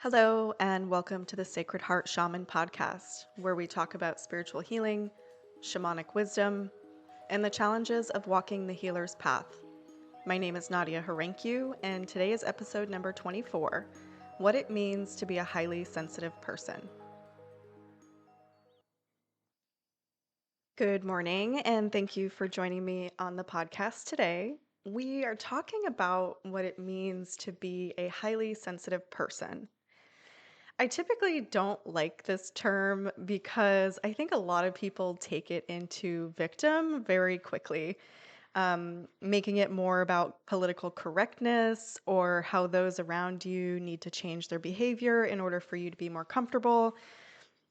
Hello, and welcome to the Sacred Heart Shaman podcast, where we talk about spiritual healing, shamanic wisdom, and the challenges of walking the healer's path. My name is Nadia Harenkiu, and today is episode number 24, What It Means to Be a Highly Sensitive Person. Good morning, and thank you for joining me on the podcast today. We are talking about what it means to be a highly sensitive person. I typically don't like this term because I think a lot of people take it into victim very quickly, making it more about political correctness or how those around you need to change their behavior in order for you to be more comfortable.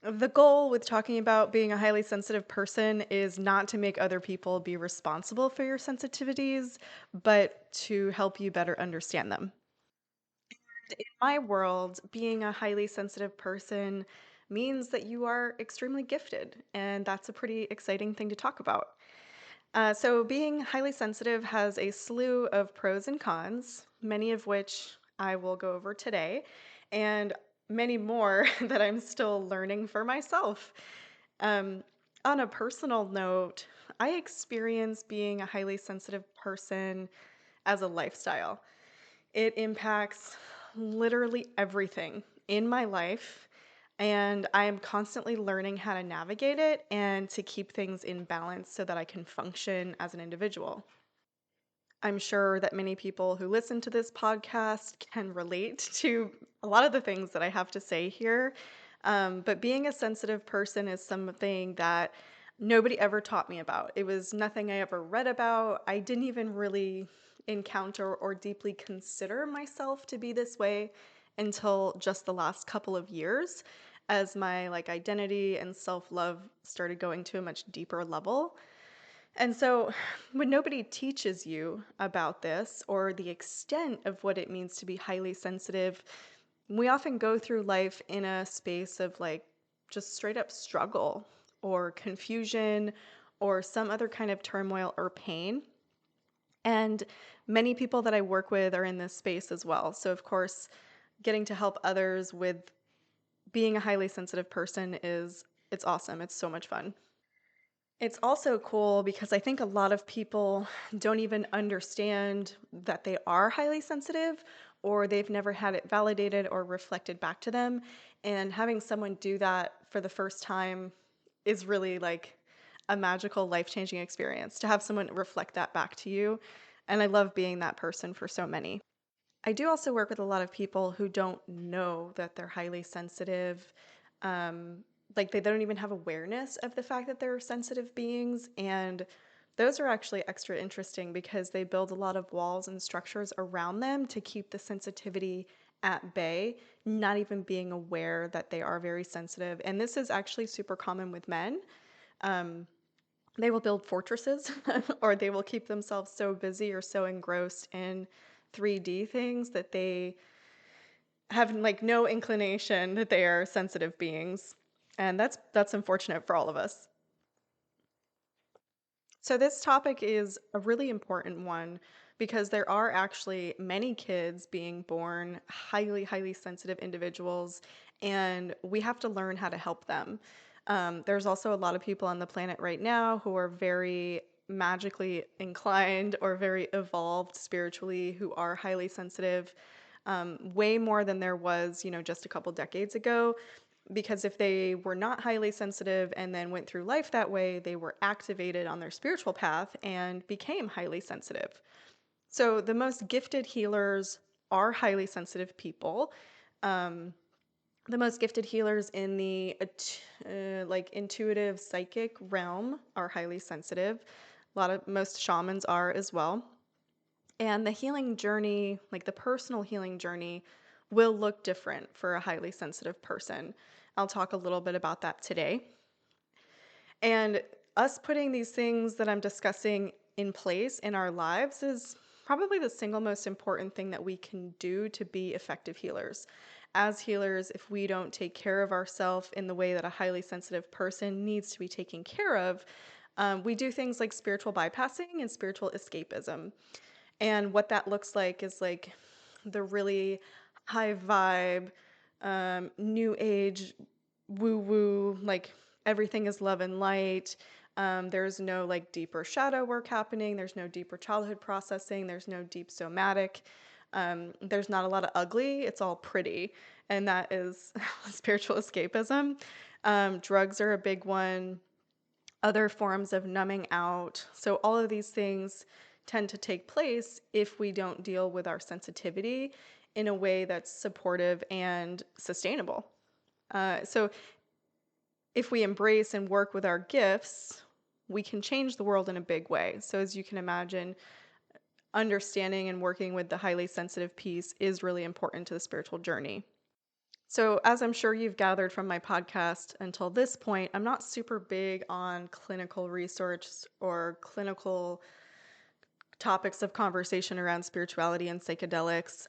The goal with talking about being a highly sensitive person is not to make other people be responsible for your sensitivities, but to help you better understand them. In my world, being a highly sensitive person means that you are extremely gifted, and that's a pretty exciting thing to talk about. So, being highly sensitive has a slew of pros and cons, many of which I will go over today, and many more that I'm still learning for myself. Um, on a personal note, I experience being a highly sensitive person as a lifestyle. It impacts literally everything in my life, and I am constantly learning how to navigate it and to keep things in balance so that I can function as an individual. I'm sure that many people who listen to this podcast can relate to a lot of the things that I have to say here. But being a sensitive person is something that nobody ever taught me about. It was nothing I ever read about. I didn't even really encounter or deeply consider myself to be this way until just the last couple of years as my identity and self-love started going to a much deeper level. And so, when nobody teaches you about this or the extent of what it means to be highly sensitive, we often go through life in a space of just straight up struggle or confusion or some other kind of turmoil or pain. And many people that I work with are in this space as well. So, of course, getting to help others with being a highly sensitive person it's awesome. It's so much fun. It's also cool because I think a lot of people don't even understand that they are highly sensitive or they've never had it validated or reflected back to them. And having someone do that for the first time is really like a magical, life changing experience to have someone reflect that back to you. And I love being that person for so many. I do also work with a lot of people who don't know that they're highly sensitive. Um, they don't even have awareness of the fact that they're sensitive beings. And those are actually extra interesting because they build a lot of walls and structures around them to keep the sensitivity at bay, not even being aware that they are very sensitive. And this is actually super common with men. Um, they will build fortresses or they will keep themselves so busy or so engrossed in 3D things that they have no inclination that they are sensitive beings. And that's unfortunate for all of us. So this topic is a really important one because there are actually many kids being born highly sensitive individuals, and we have to learn how to help them. There's also a lot of people on the planet right now who are very magically inclined or very evolved spiritually who are highly sensitive, way more than there was, just a couple decades ago. Because if they were not highly sensitive and then went through life that way, they were activated on their spiritual path and became highly sensitive. So the most gifted healers are highly sensitive people. Um, the most gifted healers in the intuitive psychic realm are highly sensitive. Most shamans are as well. And the healing journey, like the personal healing journey, will look different for a highly sensitive person. I'll talk a little bit about that today. And us putting these things that I'm discussing in place in our lives is probably the single most important thing that we can do to be effective healers. As healers, if we don't take care of ourselves in the way that a highly sensitive person needs to be taken care of, we do things like spiritual bypassing and spiritual escapism. And what that looks like is like the really high vibe, new age woo woo, like everything is love and light. There's no like deeper shadow work happening. There's no deeper childhood processing. There's no deep somatic. There's not a lot of ugly. It's all pretty. And that is spiritual escapism. Drugs are a big one, other forms of numbing out. So, all of these things tend to take place if we don't deal with our sensitivity in a way that's supportive and sustainable. So, if we embrace and work with our gifts, we can change the world in a big way. So, as you can imagine, understanding and working with the highly sensitive piece is really important to the spiritual journey. So, as I'm sure you've gathered from my podcast until this point, I'm not super big on clinical research or clinical topics of conversation around spirituality and psychedelics.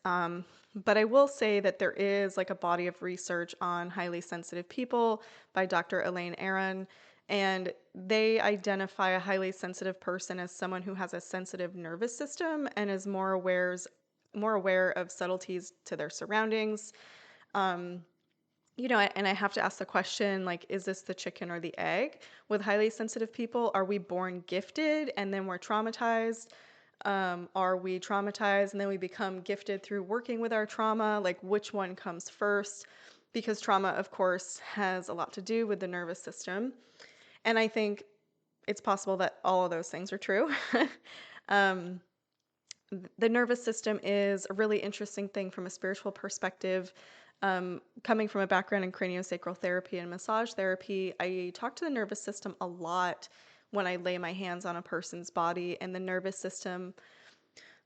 But I will say that there is like a body of research on highly sensitive people by Dr. Elaine Aron, and they identify a highly sensitive person as someone who has a sensitive nervous system and is more aware of subtleties to their surroundings. Um, and I have to ask the question, like, is this the chicken or the egg? With highly sensitive people, are we born gifted and then we're traumatized? Are we traumatized and then we become gifted through working with our trauma? Like, which one comes first? Because trauma, of course, has a lot to do with the nervous system. And I think it's possible that all of those things are true. um, the nervous system is a really interesting thing from a spiritual perspective. Coming from a background in craniosacral therapy and massage therapy, I talk to the nervous system a lot when I lay my hands on a person's body, and the nervous system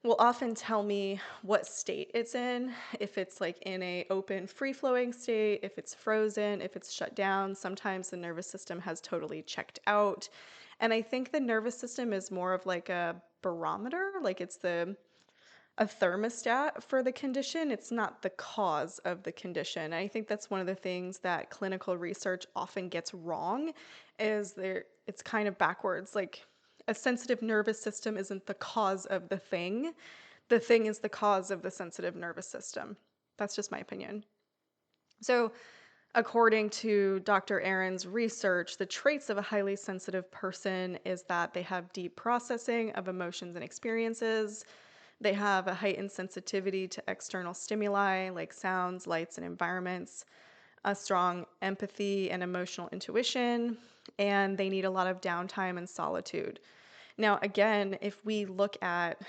will often tell me what state it's in, if it's like in a open free flowing state, if it's frozen, if it's shut down. Sometimes the nervous system has totally checked out. And I think the nervous system is more of like a barometer, like it's the a thermostat for the condition. It's not the cause of the condition. I think that's one of the things that clinical research often gets wrong is it's kind of backwards. Like a sensitive nervous system isn't the cause of the thing. The thing is the cause of the sensitive nervous system. That's just my opinion. So, according to Dr. Aaron's research, the traits of a highly sensitive person is that they have deep processing of emotions and experiences. They have a heightened sensitivity to external stimuli like sounds, lights, and environments, a strong empathy and emotional intuition, and they need a lot of downtime and solitude. Now, again, if we look at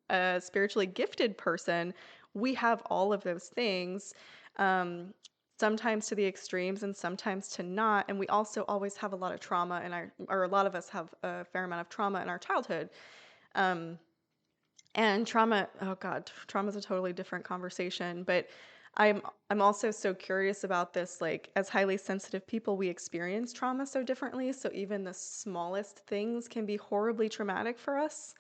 a spiritually gifted person, we have all of those things, um, sometimes to the extremes and sometimes to not. And we also always have a lot of trauma or a lot of us have a fair amount of trauma in our childhood. Um, and trauma, oh God, trauma is a totally different conversation. But I'm I'm also so curious about this. Like, as highly sensitive people, we experience trauma so differently. So even the smallest things can be horribly traumatic for us.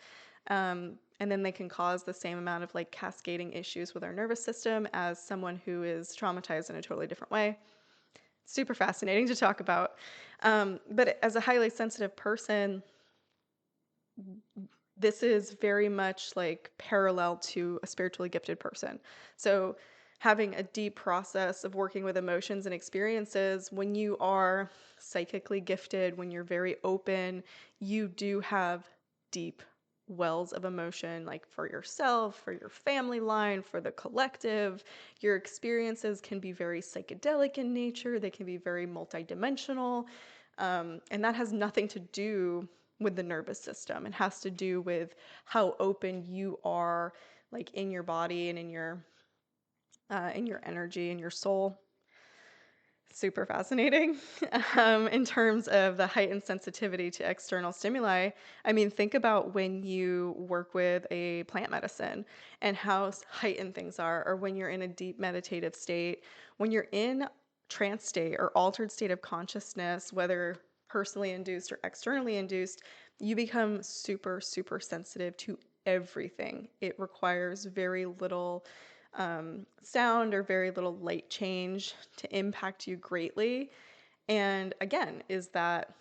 And then they can cause the same amount of like cascading issues with our nervous system as someone who is traumatized in a totally different way. Super fascinating to talk about. But as a highly sensitive person, this is very much like parallel to a spiritually gifted person. So, having a deep process of working with emotions and experiences, when you are psychically gifted, when you're very open, you do have deep wells of emotion, like for yourself, for your family line, for the collective. Your experiences can be very psychedelic in nature, they can be very multidimensional. And that has nothing to do with the nervous system. It has to do with how open you are, like in your body and in your energy and your soul. Super fascinating. In terms of the heightened sensitivity to external stimuli, I mean, think about when you work with a plant medicine and how heightened things are, or when you're in a deep meditative state, when you're in trance state or altered state of consciousness, whether personally induced or externally induced, you become super, super sensitive to everything. It requires very little sound or very little light change to impact you greatly. And again, is that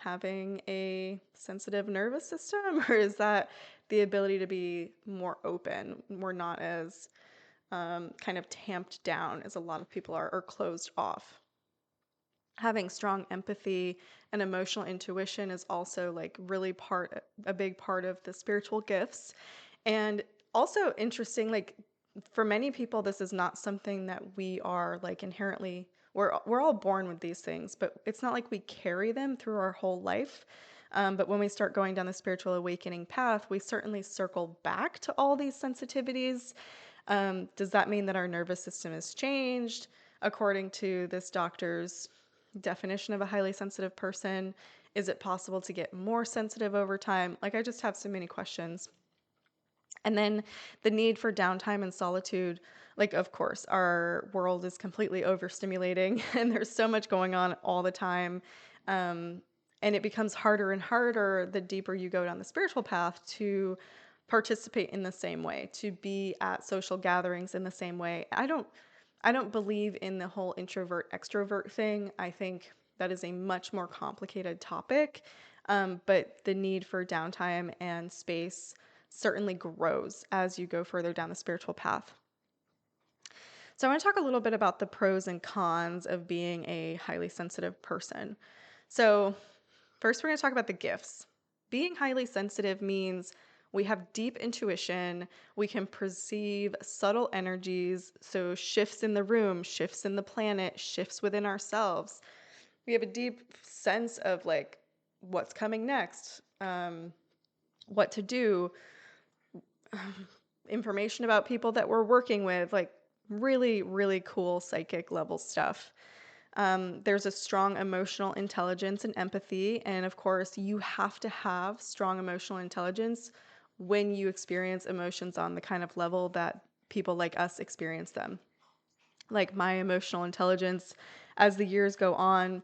having a sensitive nervous system or is that the ability to be more open? We're not as kind of tamped down as a lot of people are, or closed off. Having strong empathy and emotional intuition is also like really a big part of the spiritual gifts. And also interesting, like for many people, this is not something that we are like inherently, we're all born with these things, but it's not like we carry them through our whole life. But when we start going down the spiritual awakening path, we certainly circle back to all these sensitivities. Does that mean that our nervous system has changed? According to this doctor's definition of a highly sensitive person, is it possible to get more sensitive over time? Like, I just have so many questions. And then the need for downtime and solitude. Like, of course, our world is completely overstimulating and there's so much going on all the time. Um, and it becomes harder and harder the deeper you go down the spiritual path to participate in the same way, to be at social gatherings in the same way. I don't believe in the whole introvert extrovert thing. I think that is a much more complicated topic. But the need for downtime and space certainly grows as you go further down the spiritual path. So, I want to talk a little bit about the pros and cons of being a highly sensitive person. So, first, we're going to talk about the gifts. Being highly sensitive means we have deep intuition, we can perceive subtle energies, so shifts in the room, shifts in the planet, shifts within ourselves. We have a deep sense of like what's coming next, what to do, information about people that we're working with, like really, really cool psychic level stuff. There's a strong emotional intelligence and empathy. And of course, you have to have strong emotional intelligence when you experience emotions on the kind of level that people like us experience them. Like my emotional intelligence, as the years go on,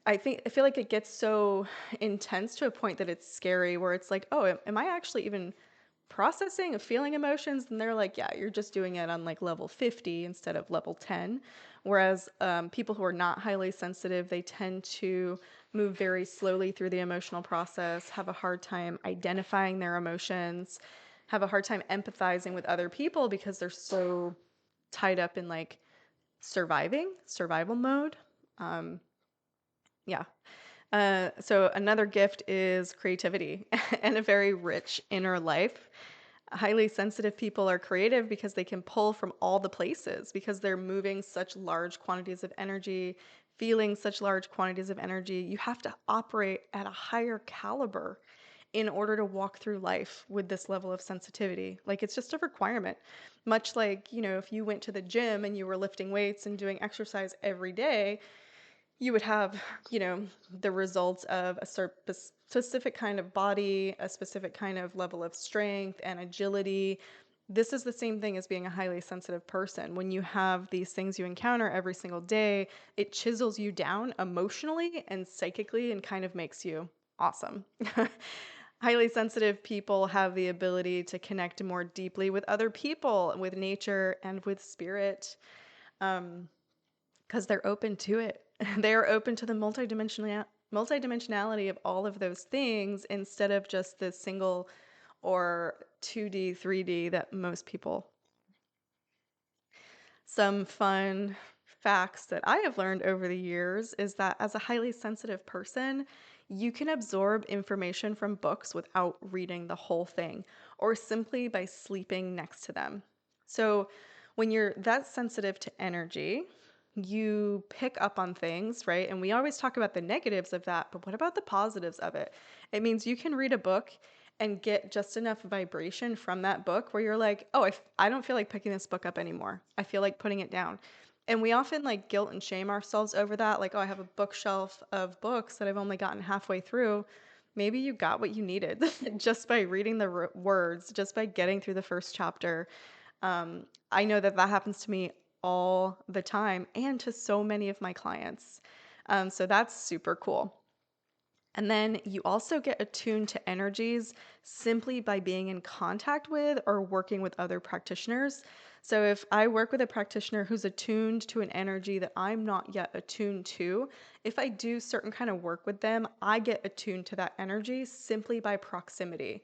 I feel like it gets so intense to a point that it's scary, where it's like, oh, am I actually even processing of feeling emotions? And they're like, yeah, you're just doing it on like level 50 instead of level 10. Whereas people who are not highly sensitive, they tend to move very slowly through the emotional process, have a hard time identifying their emotions, have a hard time empathizing with other people because they're so tied up in like survival mode. Um, yeah. So another gift is creativity and a very rich inner life. Highly sensitive people are creative because they can pull from all the places, because they're moving such large quantities of energy, feeling such large quantities of energy. You have to operate at a higher caliber in order to walk through life with this level of sensitivity. Like, it's just a requirement. Much like, if you went to the gym and you were lifting weights and doing exercise every day, you would have, the results of a specific kind of body, a specific kind of level of strength and agility. This is the same thing as being a highly sensitive person. When you have these things you encounter every single day, it chisels you down emotionally and psychically and kind of makes you awesome. Highly sensitive people have the ability to connect more deeply with other people, with nature, and with spirit. Because they're open to it. They are open to the multidimensionality of all of those things instead of just the single or 2D, 3D that most people. Some fun facts that I have learned over the years is that as a highly sensitive person, you can absorb information from books without reading the whole thing or simply by sleeping next to them. So, when you're that sensitive to energy, you pick up on things, right? And we always talk about the negatives of that, but what about the positives of it? It means you can read a book and get just enough vibration from that book where you're like, oh, I don't feel like picking this book up anymore. I feel like putting it down. And we often like guilt and shame ourselves over that. Like, oh, I have a bookshelf of books that I've only gotten halfway through. Maybe you got what you needed just by reading the words, just by getting through the first chapter. I know that that happens to me all the time and to so many of my clients. So that's super cool. And then you also get attuned to energies simply by being in contact with or working with other practitioners. So if I work with a practitioner who's attuned to an energy that I'm not yet attuned to, if I do certain kind of work with them, I get attuned to that energy simply by proximity.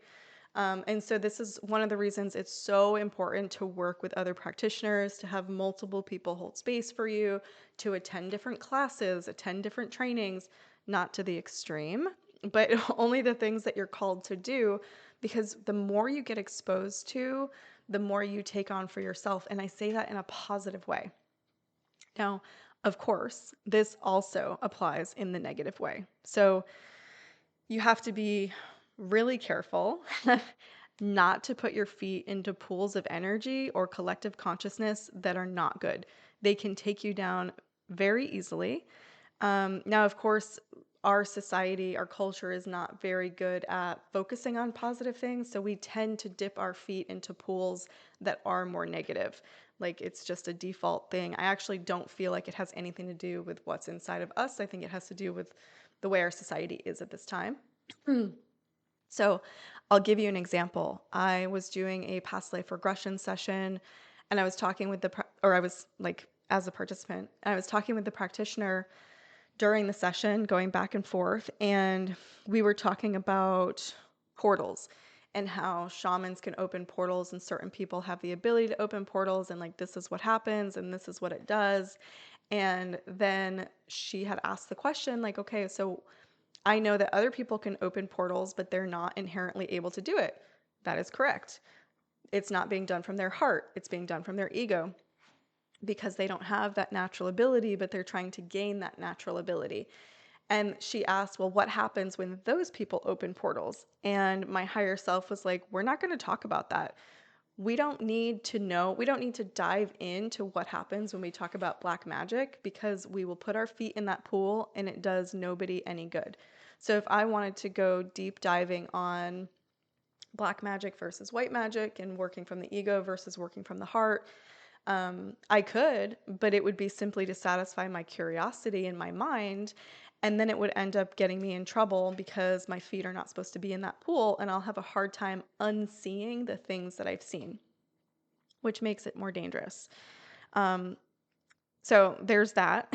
And so this is one of the reasons it's so important to work with other practitioners, to have multiple people hold space for you, to attend different classes, attend different trainings, not to the extreme, but only the things that you're called to do, because the more you get exposed to, the more you take on for yourself. And I say that in a positive way. Now, of course, this also applies in the negative way. So you have to be really careful not to put your feet into pools of energy or collective consciousness that are not good. They can take you down very easily. Now, of course, our society, our culture is not very good at focusing on positive things. So we tend to dip our feet into pools that are more negative. Like it's just a default thing. I actually don't feel like it has anything to do with what's inside of us. I think it has to do with the way our society is at this time. So I'll give you an example. I was doing a past life regression session and I was talking with or I was like as a participant, and I was talking with the practitioner during the session, going back and forth, and we were talking about portals and how shamans can open portals and certain people have the ability to open portals and like this is what happens and this is what it does. And then she had asked the question like, okay, so I know that other people can open portals, but they're not inherently able to do it. That is correct. It's not being done from their heart, it's being done from their ego because they don't have that natural ability, but they're trying to gain that natural ability. And she asked, well, what happens when those people open portals? And my higher self was like, we're not going to talk about that. We don't need to know, we don't need to dive into what happens when we talk about black magic because we will put our feet in that pool and it does nobody any good. So if I wanted to go deep diving on black magic versus white magic and working from the ego versus working from the heart, I could, but it would be simply to satisfy my curiosity in my mind. And then it would end up getting me in trouble because my feet are not supposed to be in that pool and I'll have a hard time unseeing the things that I've seen, which makes it more dangerous. Um, so there's that.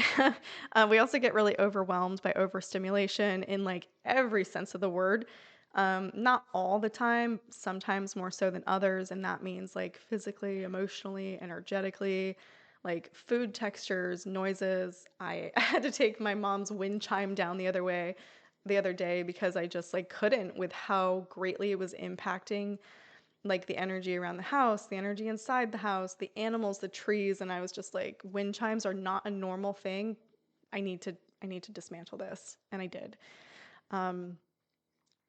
We also get really overwhelmed by overstimulation in like every sense of the word. Not all the time, sometimes more so than others. And that means like physically, emotionally, energetically, like food textures, noises. I had to take my mom's wind chime down the other day because I just like couldn't with how greatly it was impacting like the energy around the house, the energy inside the house, the animals, the trees, and I was just like, wind chimes are not a normal thing. I need to dismantle this, and I did. Um,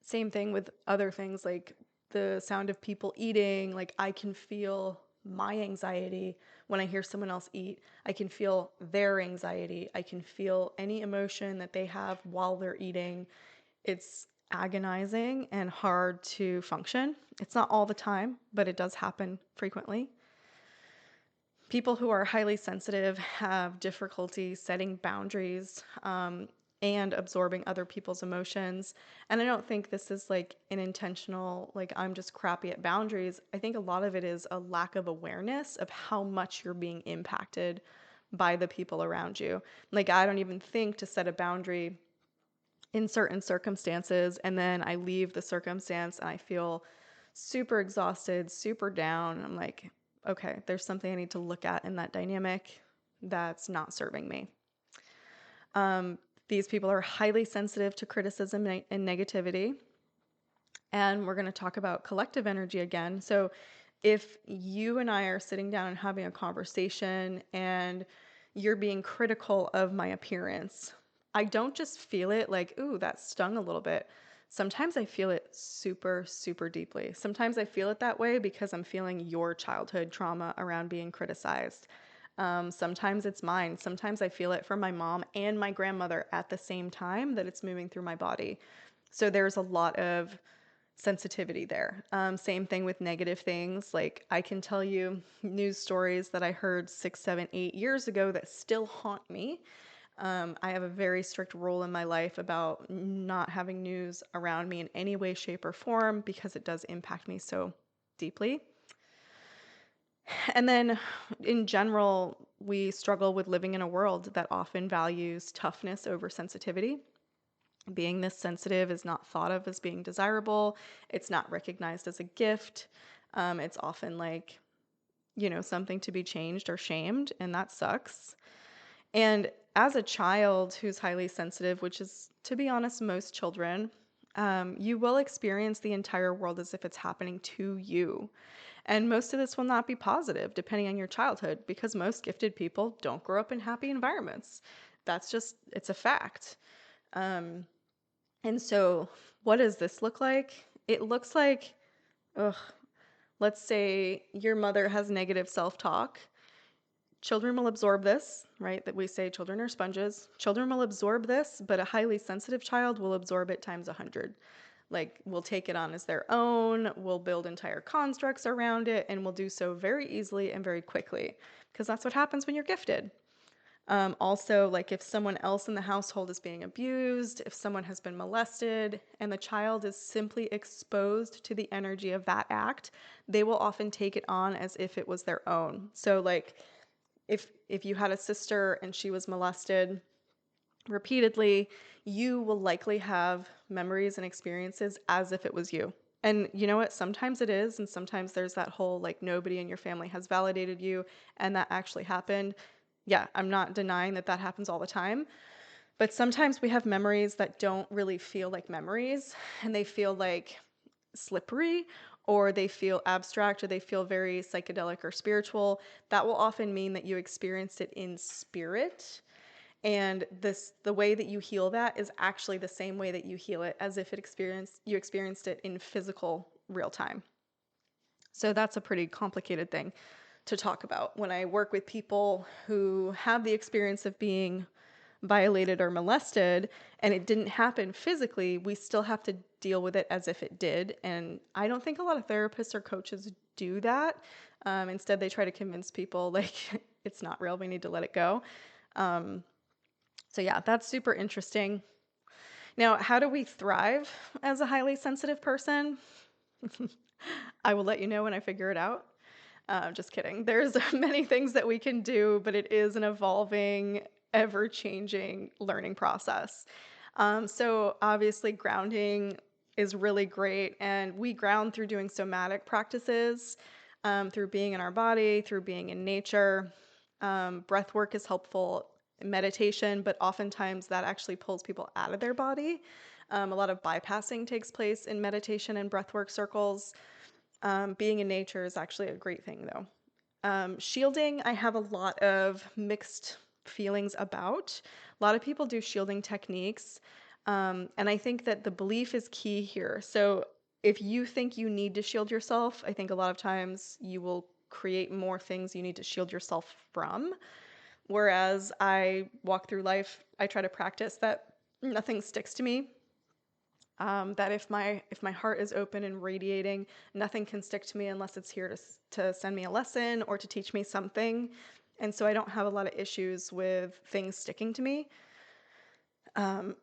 Same thing with other things like the sound of people eating. Like I can feel my anxiety when I hear someone else eat. I can feel their anxiety. I can feel any emotion that they have while they're eating. It's agonizing and hard to function. It's not all the time, but it does happen frequently. People who are highly sensitive have difficulty setting boundaries and absorbing other people's emotions. And I don't think this is like an intentional, like I'm just crappy at boundaries. I think a lot of it is a lack of awareness of how much you're being impacted by the people around you. Like I don't even think to set a boundary in certain circumstances, and then I leave the circumstance and I feel super exhausted, super down. I'm like, okay, there's something I need to look at in that dynamic that's not serving me. Um, these people are highly sensitive to criticism and negativity. And we're going to talk about collective energy again. So if you and I are sitting down and having a conversation and you're being critical of my appearance, I don't just feel it like, ooh, that stung a little bit. Sometimes I feel it super, super deeply. Sometimes I feel it that way because I'm feeling your childhood trauma around being criticized. Sometimes it's mine. Sometimes I feel it from my mom and my grandmother at the same time that it's moving through my body. So there's a lot of sensitivity there. Same thing with negative things. Like I can tell you news stories that I heard 6, 7, 8 years ago that still haunt me. I have a very strict rule in my life about not having news around me in any way, shape, or form because it does impact me so deeply. And then in general, we struggle with living in a world that often values toughness over sensitivity. Being this sensitive is not thought of as being desirable. It's not recognized as a gift. It's often like, something to be changed or shamed, and that sucks. And as a child who's highly sensitive, which is, to be honest, most children, you will experience the entire world as if it's happening to you. And most of this will not be positive, depending on your childhood, because most gifted people don't grow up in happy environments. It's a fact. Um, and so, what does this look like? It looks like, ugh, let's say your mother has negative self talk. Children will absorb this, right? That we say children are sponges. Children will absorb this, but a highly sensitive child will absorb it times 100. Like, will take it on as their own, will build entire constructs around it, and will do so very easily and very quickly, because that's what happens when you're gifted. Also, like if someone else in the household is being abused, if someone has been molested, and the child is simply exposed to the energy of that act, they will often take it on as if it was their own. So, like, if you had a sister and she was molested repeatedly, you will likely have memories and experiences as if it was you. And you know what? Sometimes it is, and sometimes there's that whole like nobody in your family has validated you, and that actually happened. Yeah, I'm not denying that that happens all the time, but sometimes we have memories that don't really feel like memories, and they feel like slippery, or they feel abstract, or they feel very psychedelic or spiritual. That will often mean that you experienced it in spirit. And the way that you heal that is actually the same way that you heal it as if you experienced it in physical real time. So that's a pretty complicated thing to talk about. When I work with people who have the experience of being violated or molested and it didn't happen physically, we still have to deal with it as if it did. And I don't think a lot of therapists or coaches do that. Instead, they try to convince people like it's not real, we need to let it go. Um, so yeah, that's super interesting. Now, how do we thrive as a highly sensitive person? I will let you know when I figure it out. Just kidding. There's many things that we can do, but it is an evolving, ever-changing learning process. So obviously grounding is really great, and we ground through doing somatic practices, through being in our body, through being in nature. Breath work is helpful, meditation, but oftentimes that actually pulls people out of their body. A lot of bypassing takes place in meditation and breathwork circles. Being in nature is actually a great thing, though. Shielding, I have a lot of mixed feelings about. A lot of people do shielding techniques, and I think that the belief is key here. So if you think you need to shield yourself, I think a lot of times you will create more things you need to shield yourself from. Whereas I walk through life, I try to practice that nothing sticks to me. That if my heart is open and radiating, nothing can stick to me unless it's here to send me a lesson or to teach me something. And so I don't have a lot of issues with things sticking to me. Um,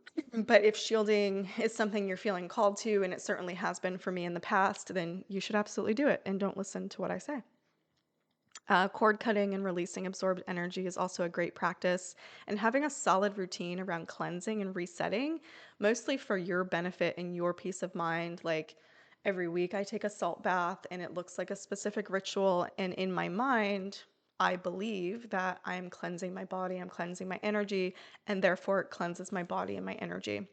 but if shielding is something you're feeling called to, and it certainly has been for me in the past, then you should absolutely do it and don't listen to what I say. Cord cutting and releasing absorbed energy is also a great practice, and having a solid routine around cleansing and resetting, mostly for your benefit and your peace of mind. Like every week, I take a salt bath, and it looks like a specific ritual. And in my mind, I believe that I'm cleansing my body, I'm cleansing my energy, and therefore it cleanses my body and my energy.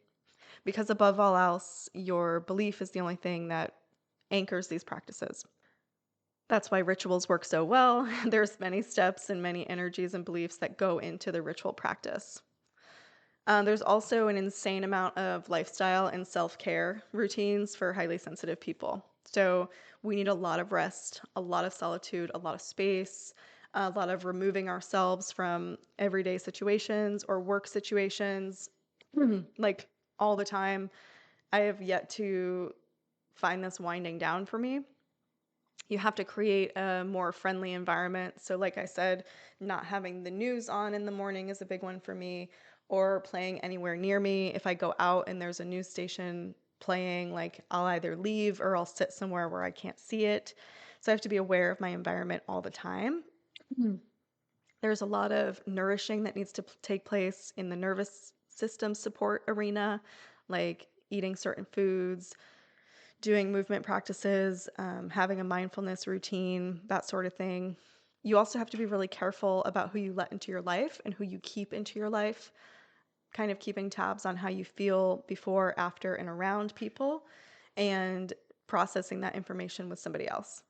Because above all else, your belief is the only thing that anchors these practices. That's why rituals work so well. There's many steps and many energies and beliefs that go into the ritual practice. There's also an insane amount of lifestyle and self-care routines for highly sensitive people. So we need a lot of rest, a lot of solitude, a lot of space, a lot of removing ourselves from everyday situations or work situations, like all the time. I have yet to find this winding down for me. You have to create a more friendly environment. So, like I said, not having the news on in the morning is a big one for me, or playing anywhere near me. If I go out and there's a news station playing, like I'll either leave or I'll sit somewhere where I can't see it. So, I have to be aware of my environment all the time. Mhm. There's a lot of nourishing that needs to take place in the nervous system support arena, like eating certain foods, doing movement practices, having a mindfulness routine, that sort of thing. You also have to be really careful about who you let into your life and who you keep into your life, kind of keeping tabs on how you feel before, after, and around people, and processing that information with somebody else.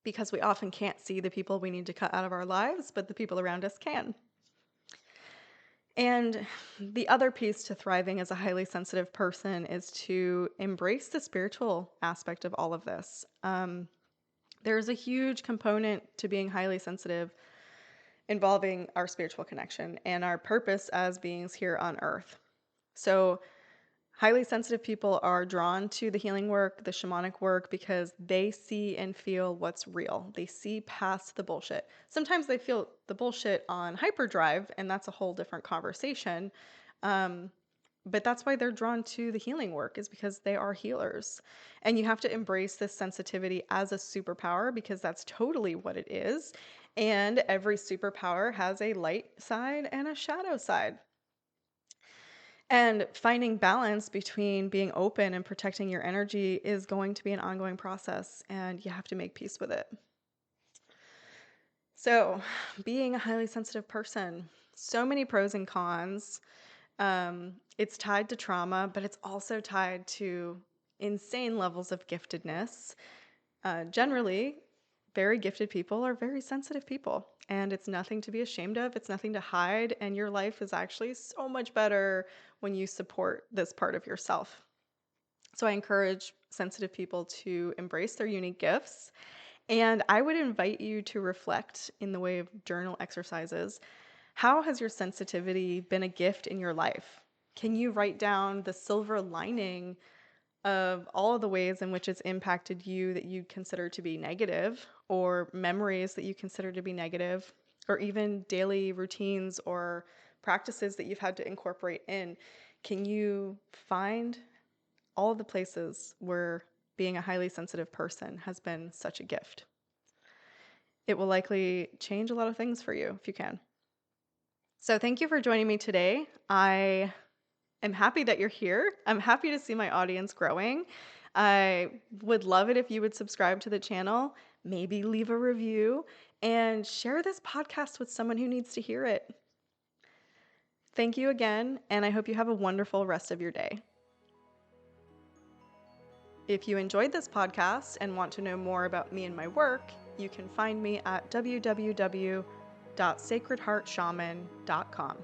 Because we often can't see the people we need to cut out of our lives, but the people around us can. And the other piece to thriving as a highly sensitive person is to embrace the spiritual aspect of all of this. There's a huge component to being highly sensitive involving our spiritual connection and our purpose as beings here on earth. So, highly sensitive people are drawn to the healing work, the shamanic work, because they see and feel what's real. They see past the bullshit. Sometimes they feel the bullshit on hyperdrive, and that's a whole different conversation. But that's why they're drawn to the healing work, is because they are healers. And you have to embrace this sensitivity as a superpower, because that's totally what it is. And every superpower has a light side and a shadow side. And finding balance between being open and protecting your energy is going to be an ongoing process, and you have to make peace with it. So, being a highly sensitive person, so many pros and cons. It's tied to trauma, but it's also tied to insane levels of giftedness. Generally, very gifted people are very sensitive people, and it's nothing to be ashamed of. It's nothing to hide, and your life is actually so much better when you support this part of yourself. So I encourage sensitive people to embrace their unique gifts, and I would invite you to reflect in the way of journal exercises. How has your sensitivity been a gift in your life? Can you write down the silver lining of all of the ways in which it's impacted you that you consider to be negative, or memories that you consider to be negative, or even daily routines or practices that you've had to incorporate in? Can you find all of the places where being a highly sensitive person has been such a gift? It will likely change a lot of things for you if you can. So thank you for joining me today. I am happy that you're here. I'm happy to see my audience growing. I would love it if you would subscribe to the channel, maybe leave a review, and share this podcast with someone who needs to hear it. Thank you again, and I hope you have a wonderful rest of your day. If you enjoyed this podcast and want to know more about me and my work, you can find me at www.sacredheartshaman.com.